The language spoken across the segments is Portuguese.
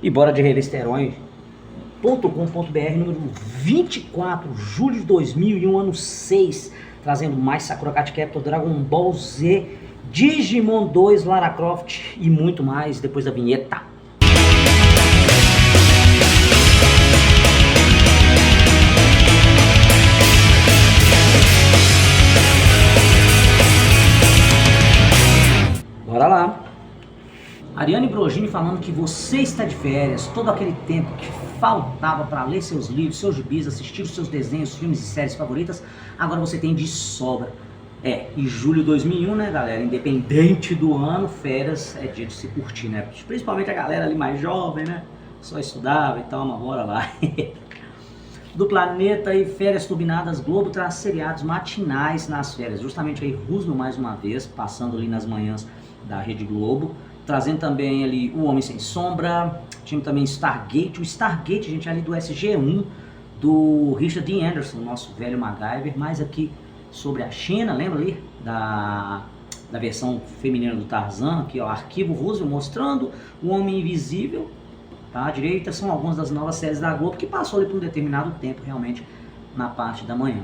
E bora de revista Herói.com.br, número 24, julho de 2001, ano 6, trazendo mais Sakura Card Captor, Dragon Ball Z, Digimon 2, Lara Croft e muito mais depois da vinheta. Bora lá! Ariane Brogini falando que você está de férias, todo aquele tempo que faltava para ler seus livros, seus gibis, assistir os seus desenhos, filmes e séries favoritas, agora você tem de sobra. E julho de 2001, né, galera, independente do ano, férias é dia de se curtir, né, principalmente a galera ali mais jovem, né, só estudava e tal, mas bora lá. Do Planeta e Férias Turbinadas, Globo traz seriados matinais nas férias, justamente aí Rusno mais uma vez, passando ali nas manhãs da Rede Globo, trazendo também ali O Homem Sem Sombra, tinha também Stargate, o Stargate, gente, ali do SG-1, do Richard Dean Anderson, nosso velho MacGyver, mais aqui sobre a China, lembra ali da versão feminina do Tarzan, aqui ó, Arquivo Russo mostrando O Homem Invisível, tá? À direita são algumas das novas séries da Globo que passou ali por um determinado tempo realmente na parte da manhã.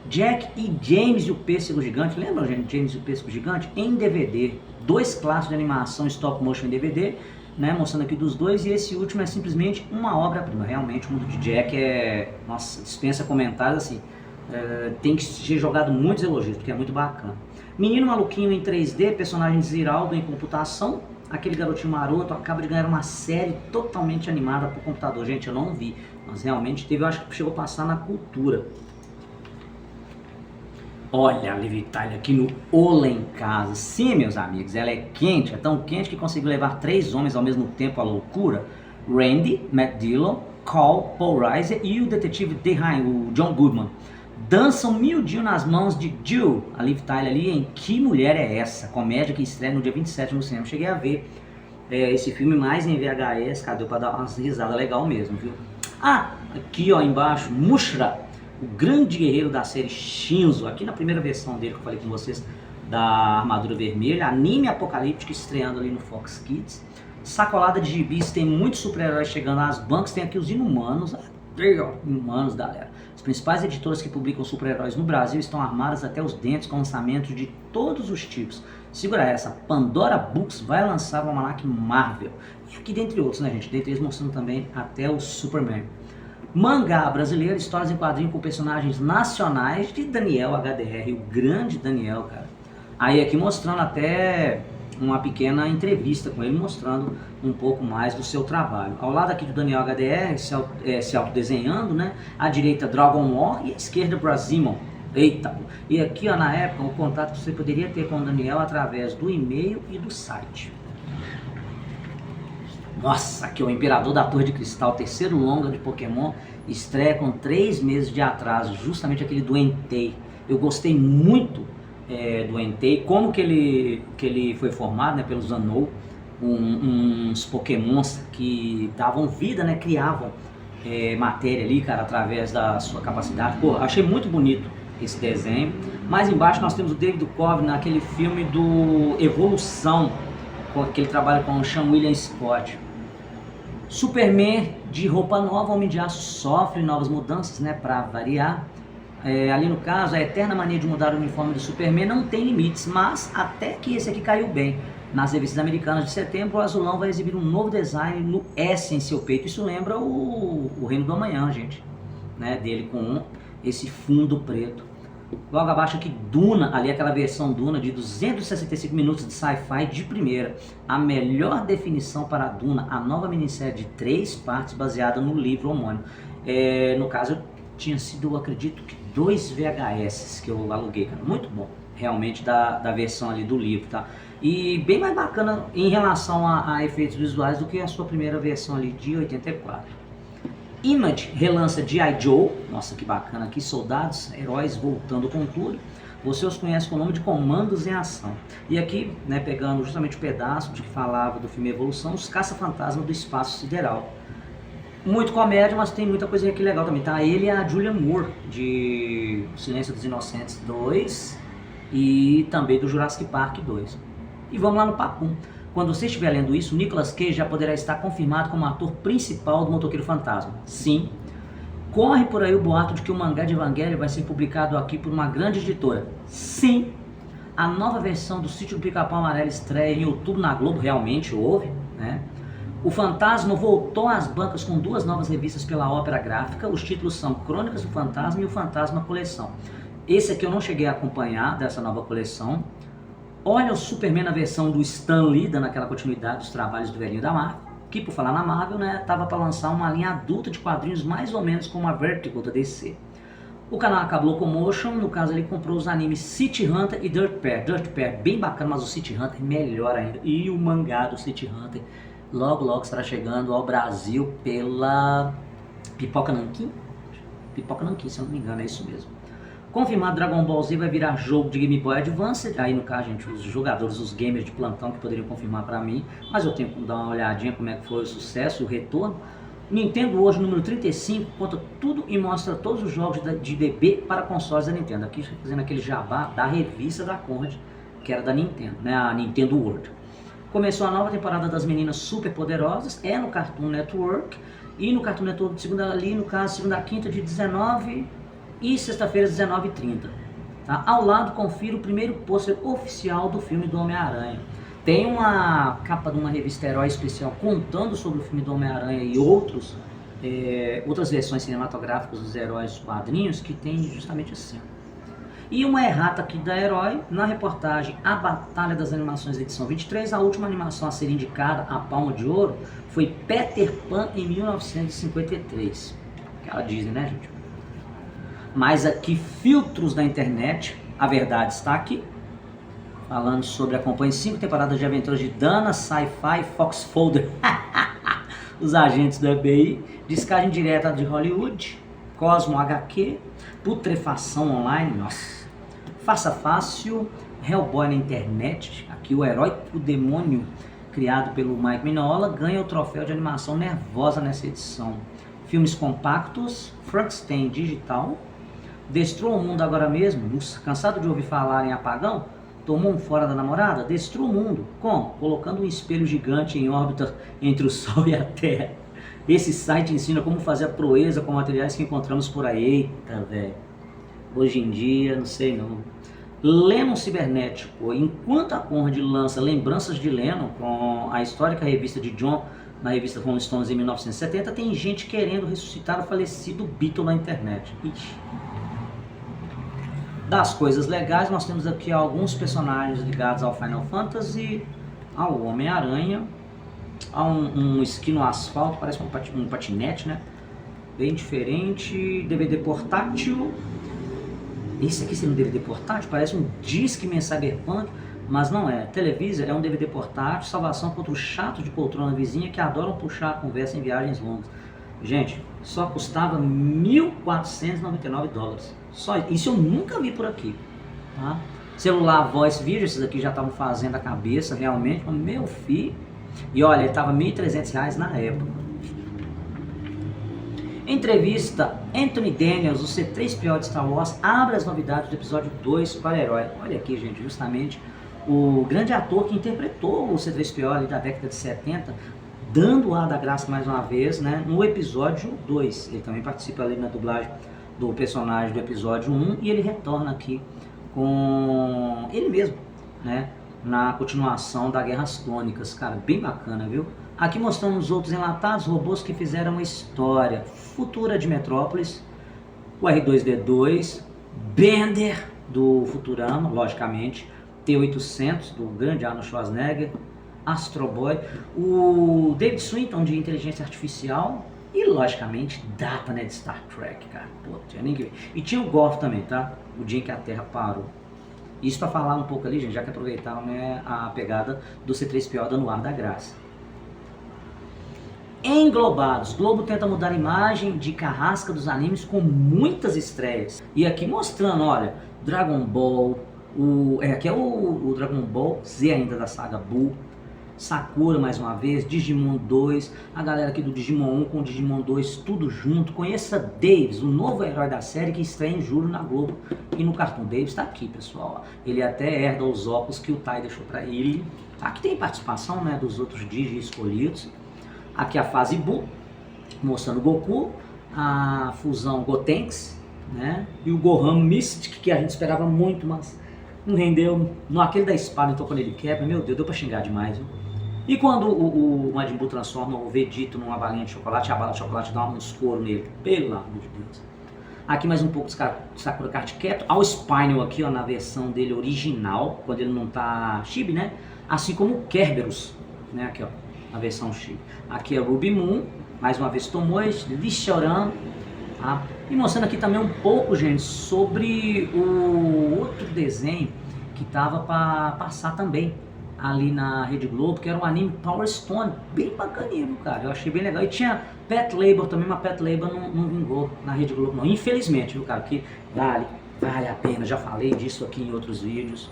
Jack e James e o Pêssego Gigante, lembra, gente? James e o Pêssego Gigante em DVD, dois clássicos de animação stop motion em DVD, né, mostrando aqui dos dois, e esse último é simplesmente uma obra-prima. Realmente o mundo de Jack nossa, dispensa comentários, assim, tem que ser jogado muitos elogios, porque é muito bacana. Menino Maluquinho em 3D, personagem Ziraldo em computação, aquele garotinho maroto acaba de ganhar uma série totalmente animada por computador. Gente, eu não vi, mas realmente teve, eu acho que chegou a passar na Cultura. Olha a Liv Tyler aqui no Ola em Casa. Sim, meus amigos, ela é quente, é tão quente que conseguiu levar 3 homens ao mesmo tempo à loucura. Randy, Matt Dillon, Cole, Paul Reiser e o detetive Dehaene, o John Goodman, dançam miudinho nas mãos de Jill, a Liv Tyler ali, em Que Mulher é Essa? Comédia que estreia no dia 27 no cinema. Cheguei a ver esse filme mais em VHS, cara, deu pra dar umas risadas legal mesmo, viu? Aqui ó, embaixo, Mushra, o grande guerreiro da série Shinzo, aqui na primeira versão dele que eu falei com vocês, da Armadura Vermelha, anime apocalíptico estreando ali no Fox Kids. Sacolada de gibis, tem muitos super-heróis chegando às bancas, tem aqui os Inumanos, Inumanos, galera. As principais editoras que publicam super-heróis no Brasil estão armadas até os dentes com lançamentos de todos os tipos. Segura essa, Pandora Books vai lançar o almanac Marvel. E aqui dentre outros, né, gente? Dentre eles mostrando também até o Superman. Mangá brasileiro, histórias em quadrinho com personagens nacionais de Daniel HDR, o grande Daniel, cara. Aí aqui mostrando até uma pequena entrevista com ele, mostrando um pouco mais do seu trabalho. Ao lado aqui do Daniel HDR, se autodesenhando, né? À direita Dragon War e à esquerda Brasimon. Eita! E aqui, ó, na época, o contato que você poderia ter com o Daniel através do e-mail e do site. Nossa, aqui o Imperador da Torre de Cristal, terceiro longa de Pokémon, estreia com 3 meses de atraso, justamente aquele do Entei. Eu gostei muito do Entei, como que ele foi formado, né, pelos Anou, uns Pokémons que davam vida, né, criavam matéria ali, cara, através da sua capacidade. Pô, achei muito bonito esse desenho. Mais embaixo nós temos o David Duchovny naquele filme do Evolução, que ele trabalha com o Sean William Scott. Superman de roupa nova, Homem de Aço sofre novas mudanças, né, para variar. Ali no caso, a eterna mania de mudar o uniforme do Superman não tem limites, mas até que esse aqui caiu bem. Nas revistas americanas de setembro, o Azulão vai exibir um novo design no S em seu peito. Isso lembra o Reino do Amanhã, gente, né, dele com esse fundo preto. Logo abaixo aqui, Duna, ali aquela versão Duna de 265 minutos de sci-fi de primeira. A melhor definição para a Duna, a nova minissérie de 3 partes baseada no livro homônimo. No caso, tinha sido, eu acredito que 2 VHS que eu aluguei, cara. Muito bom, realmente, da versão ali do livro, tá? E bem mais bacana em relação a efeitos visuais do que a sua primeira versão ali de 84. Image relança G.I. Joe, nossa que bacana aqui, soldados, heróis voltando com tudo. Você os conhece com o nome de Comandos em Ação. E aqui, né, pegando justamente o pedaço de que falava do filme Evolução, os Caça-Fantasma do Espaço Sideral. Muito comédia, mas tem muita coisinha aqui legal também, tá? Ele e a Julianne Moore, de Silêncio dos Inocentes 2 e também do Jurassic Park 2. E vamos lá no papum. Quando você estiver lendo isso, Nicolas Cage já poderá estar confirmado como ator principal do Motoqueiro Fantasma. Sim. Corre por aí o boato de que o mangá de Evangelho vai ser publicado aqui por uma grande editora. Sim. A nova versão do Sítio do Pica-Pau Amarelo estreia em outubro na Globo, realmente houve, né? O Fantasma voltou às bancas com 2 novas revistas pela Ópera Gráfica. Os títulos são Crônicas do Fantasma e o Fantasma Coleção. Esse aqui eu não cheguei a acompanhar, dessa nova coleção. Olha o Superman na versão do Stan Lee, dando aquela continuidade dos trabalhos do velhinho da Marvel, que por falar na Marvel, né, tava para lançar uma linha adulta de quadrinhos mais ou menos como a Vertigo da DC. O canal Cabo Locomotion, no caso ele comprou os animes City Hunter e Dirt Pair. Dirt Pair bem bacana, mas o City Hunter melhor ainda. E o mangá do City Hunter logo logo estará chegando ao Brasil pela Pipoca Nankin. Pipoca Nankin, se eu não me engano, é isso mesmo. Confirmado, Dragon Ball Z vai virar jogo de Game Boy Advance. Aí no caso, gente, os jogadores, os gamers de plantão que poderiam confirmar para mim, mas eu tenho que dar uma olhadinha como é que foi o sucesso e o retorno. Nintendo hoje, número 35, conta tudo e mostra todos os jogos de DB para consoles da Nintendo. Aqui fazendo aquele jabá da revista da Conrad, que era da Nintendo, né, a Nintendo World. Começou a nova temporada das Meninas Super Poderosas, é no Cartoon Network, e no Cartoon Network de segunda ali, no caso, segunda a quinta de 19 e sexta-feira às 19h30. Tá? Ao lado, confira o primeiro pôster oficial do filme do Homem-Aranha. Tem uma capa de uma revista Herói especial contando sobre o filme do Homem-Aranha e outras versões cinematográficas dos heróis dos quadrinhos que tem justamente assim. E uma errata aqui da Herói, na reportagem A Batalha das Animações, edição 23, a última animação a ser indicada a Palma de Ouro foi Peter Pan em 1953. Aquela Disney, né, gente? Mas aqui, filtros da internet, a verdade está aqui. Falando sobre acompanhe 5 temporadas de aventuras de Dana, Sci-Fi, Fox Folder, os agentes do FBI, Descagem Direta de Hollywood, Cosmo HQ, Putrefação Online, nossa, Faça Fácil, Hellboy na internet, aqui o herói do demônio criado pelo Mike Mignola ganha o troféu de animação nervosa nessa edição. Filmes compactos, Frankenstein digital, Destrua o Mundo Agora Mesmo, cansado de ouvir falar em apagão? Tomou um fora da namorada? Destrua o mundo. Como? Colocando um espelho gigante em órbita entre o Sol e a Terra. Esse site ensina como fazer a proeza com materiais que encontramos por aí. Eita, velho. Hoje em dia, não sei não. Lennon Cibernético. Enquanto a Conrad lança Lembranças de Lennon com a histórica revista de John na revista Rolling Stones em 1970, tem gente querendo ressuscitar o falecido Beatle na internet. Ixi. Das coisas legais, nós temos aqui alguns personagens ligados ao Final Fantasy, ao Homem-Aranha, a um esqui no asfalto, parece um patinete, né? Bem diferente, DVD portátil. Esse aqui seria um DVD portátil, parece um Discman Cyberpunk, mas não é. Televisa é um DVD portátil, salvação contra o chato de poltrona vizinha que adoram puxar a conversa em viagens longas. Gente, só custava $1.499. Só isso eu nunca vi por aqui. Tá? Celular, voice, vídeo, esses aqui já estavam fazendo a cabeça realmente. Meu filho. E olha, ele estava R$1.300 na época. Entrevista, Anthony Daniels, o C3PO de Star Wars, abre as novidades do episódio 2 para herói. Olha aqui, gente, justamente o grande ator que interpretou o C3PO ali da década de 70, dando o ar da graça mais uma vez, né, no episódio 2. Ele também participa ali na dublagem do personagem do episódio 1 e ele retorna aqui com ele mesmo, né, na continuação da Guerras Clônicas. Cara, bem bacana, viu? Aqui mostrando os outros enlatados, robôs que fizeram uma história futura de Metrópolis, o R2-D2, Bender do Futurama, logicamente, T-800 do grande Arnold Schwarzenegger, Astro Boy, o David Swinton de Inteligência Artificial e, logicamente, Data, né, de Star Trek, cara. Pô, tinha nem que ver. E tinha o Gorf também, tá? O dia em que a Terra parou. Isso para falar um pouco ali, gente, já que aproveitaram, né, a pegada do C3PO dando ar da graça. Englobados, Globo tenta mudar a imagem de carrasca dos animes com muitas estreias. E aqui mostrando, olha, Dragon Ball, aqui é o Dragon Ball Z ainda da saga Buu, Sakura mais uma vez, Digimon 2, a galera aqui do Digimon 1 com o Digimon 2, tudo junto. Conheça Davis, o novo herói da série que estreia em julho na Globo e no Cartoon. Davis está aqui, pessoal. Ele até herda os óculos que o Tai deixou para ele, Aqui tem participação, né, dos outros Digi escolhidos. Aqui a fase Buu, mostrando o Goku, a fusão Gotenks, né, e o Gohan Mystic, que a gente esperava muito, mas não rendeu. No aquele da espada, então quando ele quebra, meu Deus, deu pra xingar demais, viu? E quando o Majin Buu transforma o Vegito numa balinha de chocolate, a bala de chocolate dá uns coros nele, pelo amor de Deus. Aqui mais um pouco de Sakura Card Captor, ao Spinal aqui, ó, na versão dele original, quando ele não tá Chibi, né? Assim como o Kerberos, né? Aqui, ó, na versão Chibi. Aqui é o Ruby Moon, mais uma vez Tomoe, Lichoran, tá? E mostrando aqui também um pouco, gente, sobre o outro desenho que tava para passar também ali na Rede Globo, que era um anime Power Stone, bem bacaninho, cara, eu achei bem legal. E tinha Pet Labor também, mas Pet Labor não vingou na Rede Globo não, infelizmente, viu, cara, que vale a pena, já falei disso aqui em outros vídeos.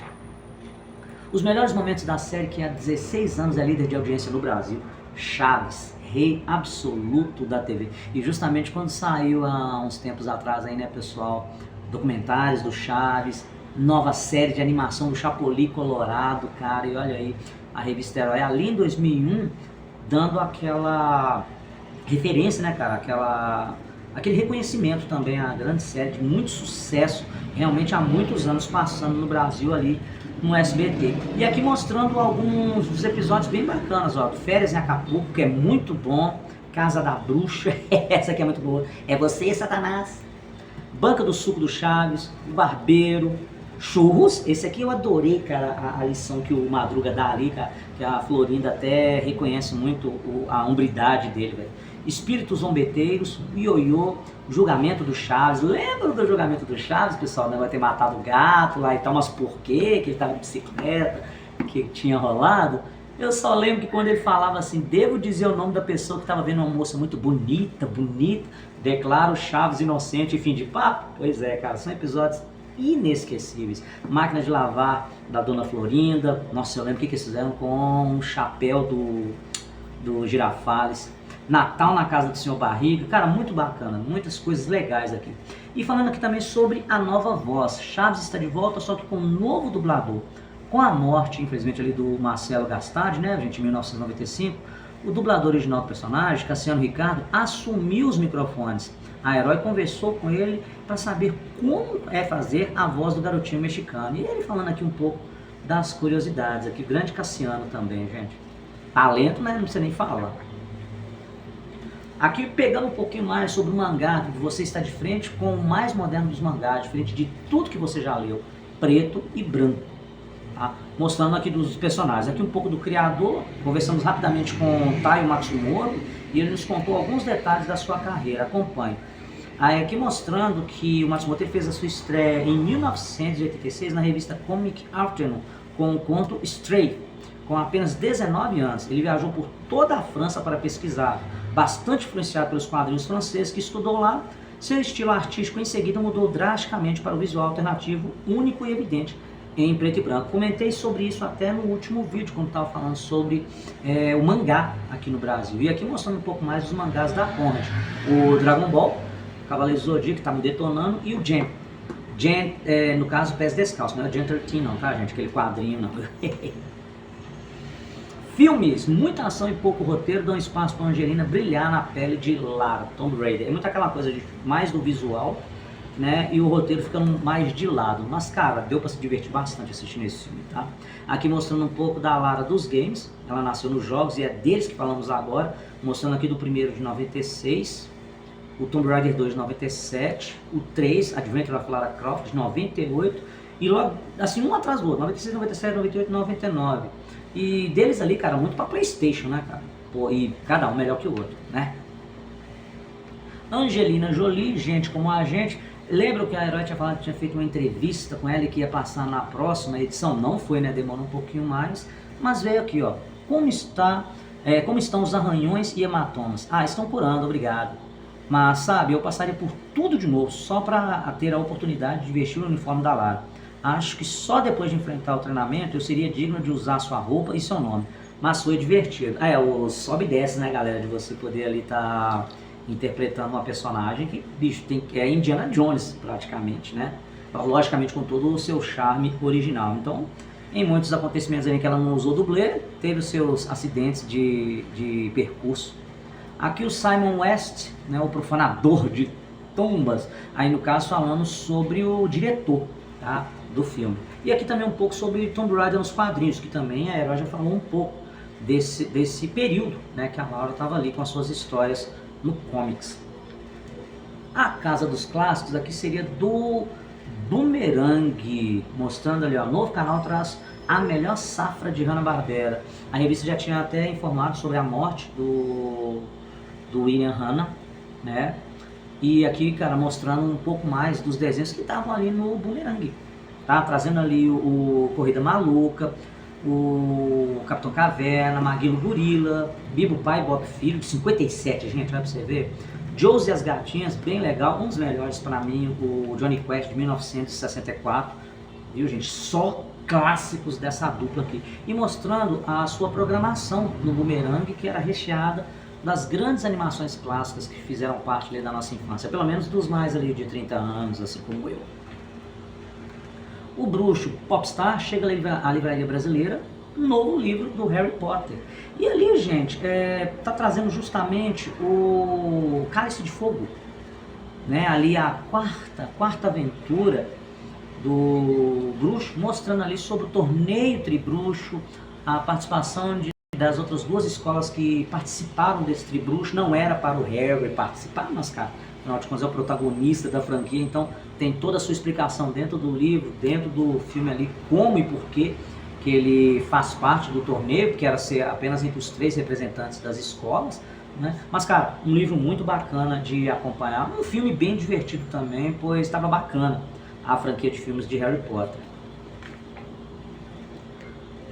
Os melhores momentos da série, que há 16 anos é líder de audiência no Brasil, Chaves, rei absoluto da TV. E justamente quando saiu há uns tempos atrás aí, né, pessoal, documentários do Chaves, nova série de animação do Chapolin Colorado, cara, e olha aí, a revista Herói ali em 2001, dando aquela referência, né, cara, aquele reconhecimento também à grande série de muito sucesso, realmente há muitos anos passando no Brasil ali no SBT. E aqui mostrando alguns dos episódios bem bacanas, ó, Férias em Acapulco, que é muito bom, Casa da Bruxa, essa aqui é muito boa, é você, Satanás, Banca do Suco do Chaves, O Barbeiro, Churros, esse aqui eu adorei, cara, a lição que o Madruga dá ali, cara, que a Florinda até reconhece muito a hombridade dele, velho. Espíritos Zombeteiros, Ioiô, Julgamento do Chaves. Lembra do Julgamento do Chaves, pessoal? Né? Vai ter matado o gato lá e tal, mas por quê? Que ele tava de bicicleta, que tinha rolado. Eu só lembro que quando ele falava assim, devo dizer o nome da pessoa que estava vendo uma moça muito bonita, declaro Chaves inocente e fim de papo. Pois é, cara, são episódios inesquecíveis. Máquina de Lavar da Dona Florinda. Nossa, eu lembro o que eles fizeram com o chapéu do Girafales. Natal na Casa do Senhor Barriga. Cara, muito bacana, muitas coisas legais aqui. E falando aqui também sobre a nova voz. Chaves está de volta, só que com um novo dublador. Com a morte, infelizmente, ali do Marcelo Gastaldi, né, gente, em 1995, o dublador original do personagem, Cassiano Ricardo, assumiu os microfones. A Herói conversou com ele para saber como é fazer a voz do garotinho mexicano. E ele falando aqui um pouco das curiosidades aqui. Grande Cassiano também, gente. Talento, né? Não precisa nem falar. Aqui pegando um pouquinho mais sobre o mangá, que você está de frente com o mais moderno dos mangás, diferente de tudo que você já leu, preto e branco. Tá? Mostrando aqui dos personagens. Aqui um pouco do criador, conversamos rapidamente com Taiyo Matsumoto e ele nos contou alguns detalhes da sua carreira. Acompanhe. Aí aqui mostrando que o Matsumoto fez a sua estreia em 1986 na revista Comic Afternoon com o conto Stray. Com apenas 19 anos, ele viajou por toda a França para pesquisar, bastante influenciado pelos quadrinhos franceses que estudou lá. Seu estilo artístico em seguida mudou drasticamente para o visual alternativo, único e evidente em preto e branco. Comentei sobre isso até no último vídeo, quando estava falando sobre o mangá aqui no Brasil. E aqui mostrando um pouco mais dos mangás da Conrad. O Dragon Ball, Cavaleiro Zodíaco, que está me detonando, e o Gen. Gen, no caso, Pés Descalços, não é o Gen 13 não, tá, gente? Aquele quadrinho não. Filmes, muita ação e pouco roteiro dão espaço para Angelina brilhar na pele de Lara, Tomb Raider. É muito aquela coisa de mais do visual, né, e o roteiro ficando mais de lado. Mas, cara, deu para se divertir bastante assistindo esse filme, tá? Aqui mostrando um pouco da Lara dos games. Ela nasceu nos jogos e é deles que falamos agora. Mostrando aqui do primeiro de 96, o Tomb Raider 2 de 97, o 3, Adventure of Lara Croft de 98, e logo, assim, um atrás do outro, 96, 97, 98, 99. E deles ali, cara, muito pra PlayStation, né, cara? Pô, e cada um melhor que o outro, né? Angelina Jolie, gente como a gente. Lembra que a Herói tinha falado que tinha feito uma entrevista com ela e que ia passar na próxima edição? Não foi, né? Demorou um pouquinho mais. Mas veio aqui, ó. Como estão os arranhões e hematomas? Ah, estão curando, obrigado. Mas, sabe, eu passaria por tudo de novo só pra ter a oportunidade de vestir o uniforme da Lara. Acho que só depois de enfrentar o treinamento eu seria digno de usar sua roupa e seu nome. Mas foi divertido. O sobe e desce, né, galera? De você poder ali estar interpretando uma personagem que, bicho, é Indiana Jones praticamente, né? Logicamente com todo o seu charme original. Então, Em muitos acontecimentos ali que ela não usou dublê, teve os seus acidentes de percurso. Aqui o Simon West, né, o profanador de tumbas, aí no caso falando sobre o diretor, tá, do filme. E aqui também um pouco sobre Tomb Raider nos quadrinhos, que também a Herói já falou um pouco desse período, né, que a Laura estava ali com as suas histórias no comics. A Casa dos Clássicos aqui seria do Boomerang, mostrando ali, ó, novo canal traz a melhor safra de Hanna-Barbera. A revista já tinha até informado sobre a morte do William Hanna, né? E aqui, cara, mostrando um pouco mais dos desenhos que estavam ali no Boomerang, tá? Trazendo ali o Corrida Maluca, o Capitão Caverna, Maguilo Gorila, Bibo Pai, Bob Filho, de 57, gente, vai pra você ver. Josie e as Gatinhas, bem legal, um dos melhores para mim, o Johnny Quest de 1964, viu, gente? Só clássicos dessa dupla aqui. E mostrando a sua programação no Boomerang, que era recheada das grandes animações clássicas que fizeram parte ali da nossa infância, pelo menos dos mais ali de 30 anos, assim como eu. O Bruxo Popstar chega à livraria brasileira, um novo livro do Harry Potter. E ali, gente, tá trazendo justamente o Cálice de Fogo, né? Ali a quarta aventura do Bruxo, mostrando ali sobre o torneio Tribruxo, a participação das outras duas escolas que participaram desse Tribruxo. Não era para o Harry participar, mas, cara, afinal de contas é o protagonista da franquia, então tem toda a sua explicação dentro do livro, dentro do filme ali, como e porquê que ele faz parte do torneio, porque era ser apenas entre os 3 representantes das escolas, né? Mas, cara, um livro muito bacana de acompanhar, um filme bem divertido também, pois estava bacana a franquia de filmes de Harry Potter.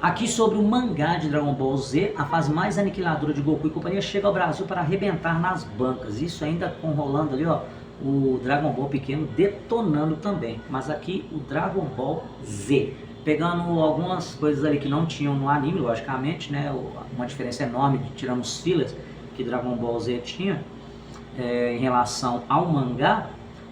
Aqui sobre o mangá de Dragon Ball Z, a fase mais aniquiladora de Goku e companhia chega ao Brasil para arrebentar nas bancas. Isso ainda com rolando ali, ó, o Dragon Ball pequeno detonando também. Mas aqui o Dragon Ball Z, pegando algumas coisas ali que não tinham no anime, logicamente, né, uma diferença enorme, tirando os fillers que Dragon Ball Z tinha em relação ao mangá.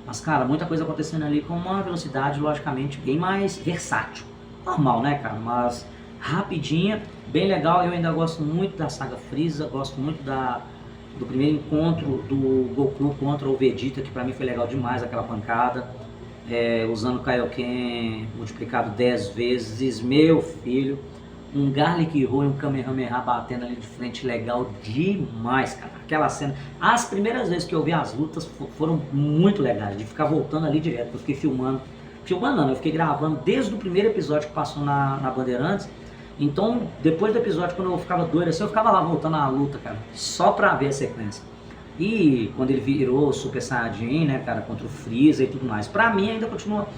Mas, cara, muita coisa acontecendo ali com uma velocidade, logicamente, bem mais versátil. Normal, né, cara? Mas rapidinha, bem legal. Eu ainda gosto muito da saga Freeza, gosto muito do primeiro encontro do Goku contra o Vegeta, que pra mim foi legal demais, aquela pancada. Usando o Kaioken multiplicado 10 vezes, meu filho. Um Garlic Roll e um Kamehameha batendo ali de frente, legal demais, cara. Aquela cena, as primeiras vezes que eu vi as lutas foram muito legais, de ficar voltando ali direto. Eu fiquei filmando não, eu fiquei gravando desde o primeiro episódio que passou na Bandeirantes. Então, depois do episódio, quando eu ficava doido assim, eu ficava lá voltando a luta, cara, só pra ver a sequência. E quando ele virou Super Saiyajin, né, cara, contra o Freeza e tudo mais, pra mim ainda continua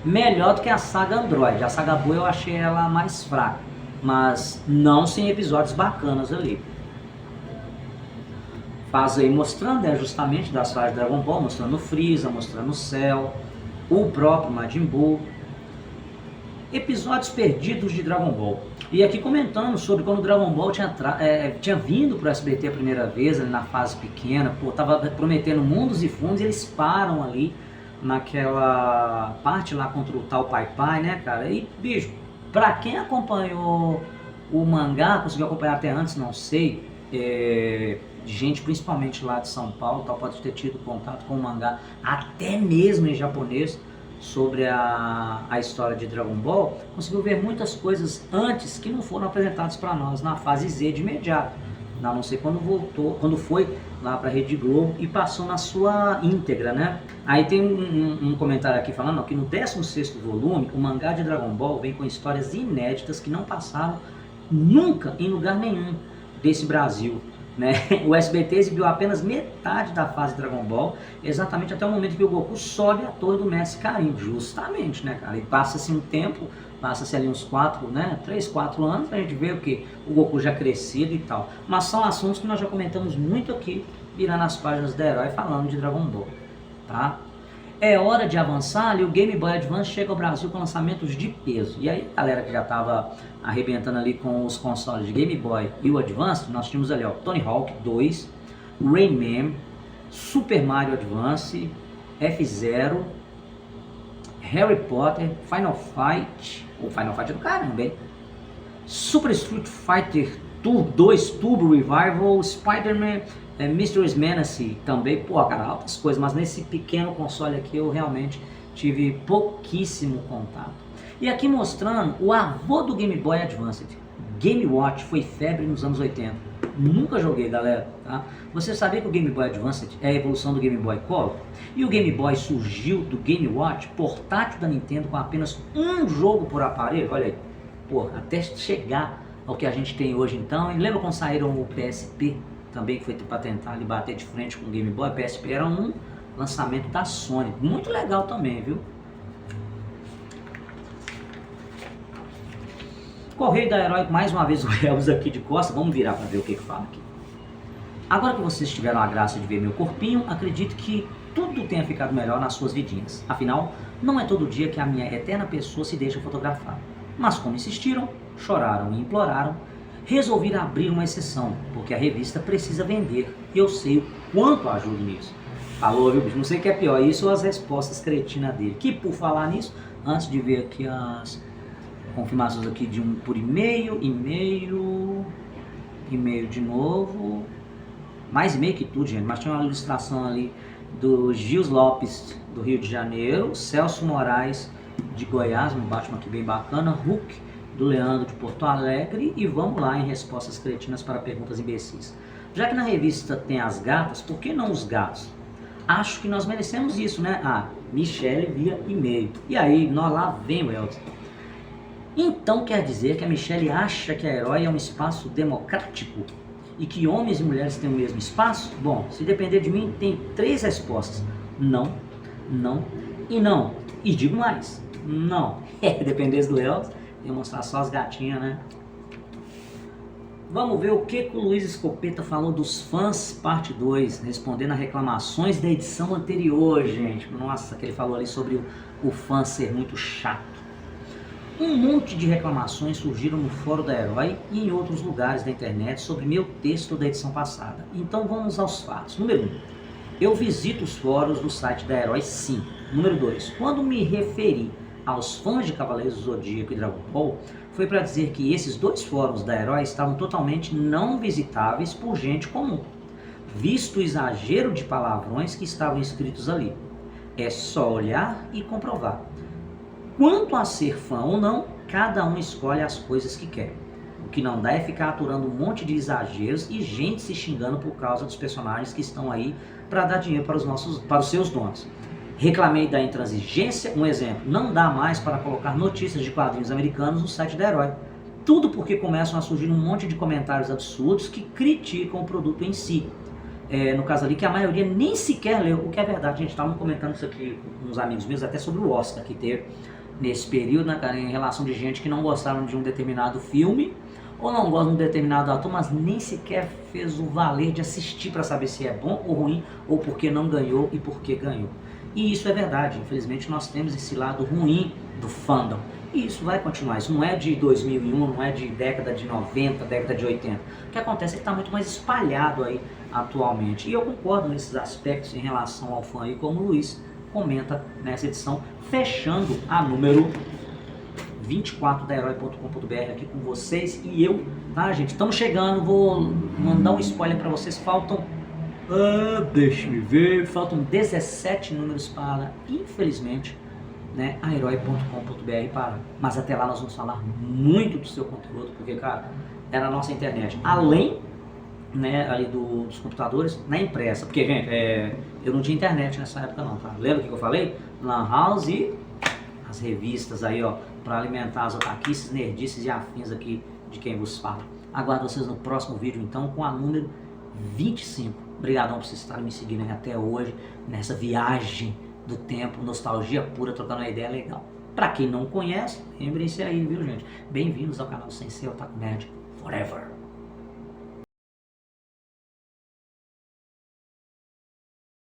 melhor do que a saga Android. A saga Buu eu achei ela mais fraca, mas não sem episódios bacanas ali. Faz aí mostrando, justamente das fases de Dragon Ball, mostrando o Freeza, mostrando o Cell, o próprio Majin Buu. Episódios perdidos de Dragon Ball. E aqui comentando sobre quando o Dragon Ball tinha vindo pro SBT a primeira vez, ali na fase pequena, pô, tava prometendo mundos e fundos, e eles param ali naquela parte lá contra o tal Pai Pai, né, cara? E, bicho, pra quem acompanhou o mangá, conseguiu acompanhar até antes, não sei, gente principalmente lá de São Paulo, tal, pode ter tido contato com o mangá, até mesmo em japonês, sobre a história de Dragon Ball, conseguiu ver muitas coisas antes que não foram apresentadas para nós na fase Z de imediato. Não sei quando foi lá para a Rede Globo e passou na sua íntegra, né? Aí tem um comentário aqui falando que no 16º volume, o mangá de Dragon Ball vem com histórias inéditas que não passaram nunca em lugar nenhum desse Brasil, né? O SBT exibiu apenas metade da fase Dragon Ball, exatamente até o momento que o Goku sobe a torre do Mestre Karin, justamente, né, cara? E passa-se um tempo, passa-se ali uns 3, 4 anos, a gente vê o que? O Goku já crescido e tal. Mas são assuntos que nós já comentamos muito aqui, virando as páginas da Herói, falando de Dragon Ball, tá? É hora de avançar, e o Game Boy Advance chega ao Brasil com lançamentos de peso. E aí, galera que já estava arrebentando ali com os consoles de Game Boy e o Advance, nós tínhamos ali, ó, Tony Hawk 2, Rayman, Super Mario Advance, F-Zero, Harry Potter, Final Fight, O Final Fight é do caramba, hein? Super Street Fighter 2 Turbo Revival, Spider-Man, Mystery's Menace também, pô, cara, altas coisas, mas nesse pequeno console aqui eu realmente tive pouquíssimo contato. E aqui mostrando o avô do Game Boy Advance. Game Watch foi febre nos anos 80. Nunca joguei, galera, tá? Você sabia que o Game Boy Advance é a evolução do Game Boy Color? E o Game Boy surgiu do Game Watch portátil da Nintendo com apenas um jogo por aparelho? Olha aí, pô, até chegar ao que a gente tem hoje então. E lembra quando saíram o PSP também, que foi para tentar ali bater de frente com o Game Boy? PSP era um lançamento da Sony, muito legal também, viu? Correio da Herói, mais uma vez o Elvis aqui de costa, vamos virar para ver o que fala aqui. Agora que vocês tiveram a graça de ver meu corpinho, acredito que tudo tenha ficado melhor nas suas vidinhas. Afinal, não é todo dia que a minha eterna pessoa se deixa fotografar. Mas como insistiram, choraram e imploraram, resolvi abrir uma exceção, porque a revista precisa vender e eu sei o quanto ajudo nisso. Falou, viu, bicho? Não sei o que é pior, isso ou as respostas cretinas dele. Que por falar nisso, antes de ver aqui as confirmações aqui de um por e-mail de novo, mais e-mail que tudo, gente, mas tinha uma ilustração ali do Gils Lopes, do Rio de Janeiro, Celso Moraes, de Goiás, um Batman aqui bem bacana, Hulk, do Leandro, de Porto Alegre, e vamos lá em respostas cretinas para perguntas imbecis. Já que na revista tem as gatas, por que não os gatos? Acho que nós merecemos isso, né? Ah, Michele via e-mail. E aí, nós lá vem o Elton. Então quer dizer que a Michele acha que a Herói é um espaço democrático e que homens e mulheres têm o mesmo espaço? Bom, se depender de mim, tem 3 respostas. Não, não e não. E digo mais, não. Dependesse do Elton, ia mostrar só as gatinhas, né? Vamos ver o que o Luiz Escopeta falou dos fãs, parte 2, respondendo a reclamações da edição anterior, gente. Nossa, que ele falou ali sobre o fã ser muito chato. Um monte de reclamações surgiram no fórum da Herói e em outros lugares da internet sobre meu texto da edição passada. Então vamos aos fatos. Número 1. Eu visito os fóruns do site da Herói, sim. Número 2. Quando me referi aos fãs de Cavaleiros do Zodíaco e Dragon Ball, foi para dizer que esses 2 fóruns da Herói estavam totalmente não visitáveis por gente comum, visto o exagero de palavrões que estavam escritos ali. É só olhar e comprovar. Quanto a ser fã ou não, cada um escolhe as coisas que quer. O que não dá é ficar aturando um monte de exageros e gente se xingando por causa dos personagens que estão aí para dar dinheiro para os seus donos. Reclamei da intransigência, um exemplo, não dá mais para colocar notícias de quadrinhos americanos no site da Herói. Tudo porque começam a surgir um monte de comentários absurdos que criticam o produto em si. No caso ali, que a maioria nem sequer leu, o que é verdade. A gente estava comentando isso aqui com uns amigos meus, até sobre o Oscar que teve nesse período, né, cara, em relação de gente que não gostaram de um determinado filme ou não gosta de um determinado ator, mas nem sequer fez o valer de assistir para saber se é bom ou ruim, ou por que não ganhou e por que ganhou. E isso é verdade, infelizmente nós temos esse lado ruim do fandom. E isso vai continuar, isso não é de 2001, não é de década de 90, década de 80. O que acontece é que está muito mais espalhado aí atualmente. E eu concordo nesses aspectos em relação ao fã aí, como o Luiz comenta nessa edição, fechando a número 24 da Herói.com.br aqui com vocês e eu, tá, gente? Estamos chegando, vou mandar um spoiler para vocês, faltam, deixa-me ver, faltam 17 números para, infelizmente, né, a Herói.com.br para, mas até lá nós vamos falar muito do seu conteúdo, porque, cara, era a nossa internet, além, né, ali dos computadores, na impressa, porque, gente, eu não tinha internet nessa época não, tá? Lembra o que eu falei? Lan House e as revistas aí, ó, para alimentar as otaquices, nerdices e afins aqui de quem vos fala. Aguardo vocês no próximo vídeo, então, com a número 25. Obrigadão por vocês estarem me seguindo aí até hoje, nessa viagem do tempo, nostalgia pura, trocando uma ideia legal. Pra quem não conhece, lembrem-se aí, viu, gente? Bem-vindos ao canal Sensei Otaku Nerd Forever.